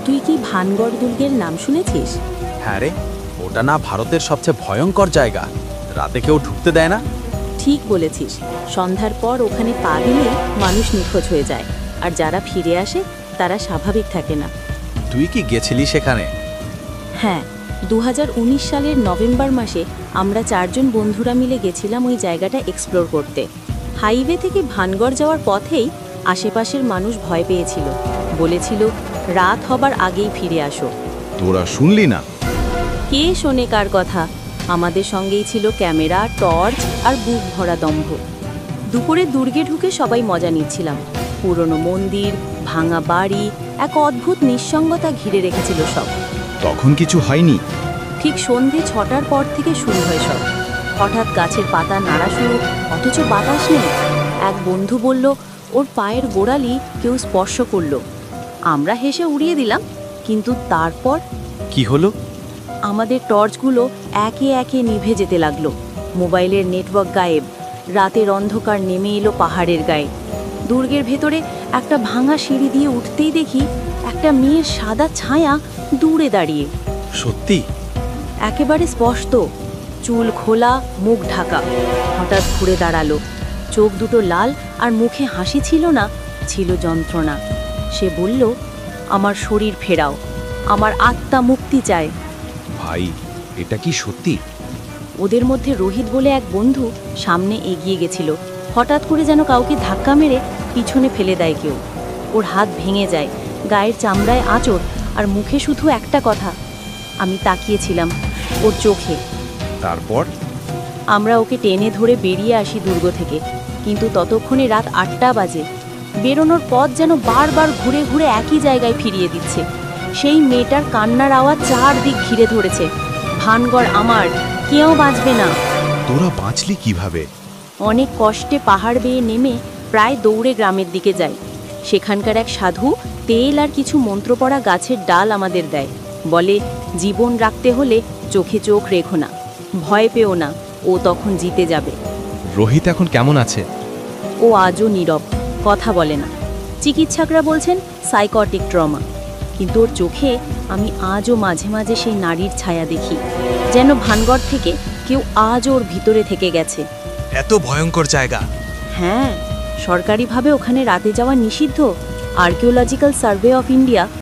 তুই কি ভানগড় দুর্গের নাম শুনেছিস? হ্যাঁ রে, ওটা না ভারতের সবচেয়ে ভয়ঙ্কর জায়গা। রাতে কেউ ঢুকতে দেয় না। ঠিক বলেছিস, সন্ধ্যার পর ওখানে পা দিলেই মানুষ নিখোঁজ হয়ে যায়, আর যারা ফিরে আসে তারা স্বাভাবিক থাকে না। তুই কি গেছিলি সেখানে? হ্যাঁ, 2019 সালের নভেম্বর মাসে আমরা 4 জন বন্ধুরা মিলে গেছিলাম ওই জায়গাটা এক্সপ্লোর করতে। হাইওয়ে থেকে ভানগড় যাওয়ার পথেই আশেপাশের মানুষ ভয় পেয়েছিল, বলেছিল রাত হবার আগেই ফিরে আসো। তোরা শুনলি না? কে শোনে কার কথা? আমাদের সঙ্গেই ছিল ক্যামেরা, টর্চ আর বুক ভরা দম্ভ। দুপুরে দুর্গে ঢুকে সবাই মজা নিচ্ছিলাম। পুরনো মন্দির, ভাঙা বাড়ি, এক অদ্ভুত নিঃসঙ্গতা ঘিরে রেখেছিল সব। তখন কিছু হয়নি? ঠিক সন্ধে 6টার পর থেকে শুরু হয় সব। হঠাৎ গাছের পাতা নাড়া শুরু, অথচ বাতাস নেই। এক বন্ধু বলল ওর পায়ের গোড়ালি কেউ স্পর্শ করলো। আমরা হেসে উড়িয়ে দিলাম, কিন্তু তারপর কি হলো? আমাদের টর্চগুলো একে একে নিভে যেতে লাগলো। মোবাইলের নেটওয়ার্ক গায়েব। রাতের অন্ধকার নেমে এলো পাহাড়ের গায়ে। দুর্গের ভেতরে একটা ভাঙা সিঁড়ি দিয়ে উঠতেই দেখি একটা মেয়ের সাদা ছায়া দূরে দাঁড়িয়ে। সত্যি? একেবারে স্পষ্ট, চুল খোলা, মুখ ঢাকা। হঠাৎ ঘুরে দাঁড়ালো, চোখ দুটো লাল, আর মুখে হাসি ছিল না, ছিল যন্ত্রণা। সে বলল, আমার শরীর ফেরাও, আমার আত্মা মুক্তি চায়। ভাই, এটা কি সত্যি? ওদের মধ্যে রোহিত বলে এক বন্ধু সামনে এগিয়ে গেছিল। হঠাৎ করে যেন কাউকে ধাক্কা মেরে পিছনে ফেলে দেয় কেউ। ওর হাত ভেঙে যায়, গায়ের চামড়ায় আঁচড়, আর মুখে শুধু একটা কথা। আমি তাকিয়েছিলাম ওর চোখে। তারপর? আমরা ওকে টেনে ধরে বেরিয়ে আসি দুর্গ থেকে, কিন্তু ততক্ষণে রাত 8টা বাজে। বেরোনোর পথ যেন বারবার ঘুরে ঘুরে একই জায়গায় ফিরিয়ে দিচ্ছে। সেই মেয়েটার কান্নার আওয়াজ চারদিক ঘিরে ধরেছে। ভানগড় আমার, কেউ বাঁচবে না। তোরা বাঁচলি কিভাবে? অনেক কষ্টে পাহাড় বেয়ে নেমে প্রায় দৌড়ে গ্রামের দিকে যাই। সেখানকার এক সাধু তেল আর কিছু মন্ত্রপড়া গাছের ডাল আমাদের দেয়। বলে, জীবন রাখতে হলে চোখে চোখ রেখো না, ভয় পেও না, ও তখন জিতে যাবে। রোহিত এখন কেমন আছে? ও আজও নীরব, কথা বলে না। চিকিৎসকরা বলছেন সাইকটিক ট্রমা। কিন্তু ওর চোখে আমি আজও মাঝে মাঝে সেই নারীর ছায়া দেখি, যেন ভানগড় থেকে কেউ আজও ওর ভিতরে থেকে গেছে। এত ভয়ঙ্কর জায়গা? হ্যাঁ, সরকারিভাবে ওখানে রাতে যাওয়া নিষিদ্ধ। Archaeological survey of India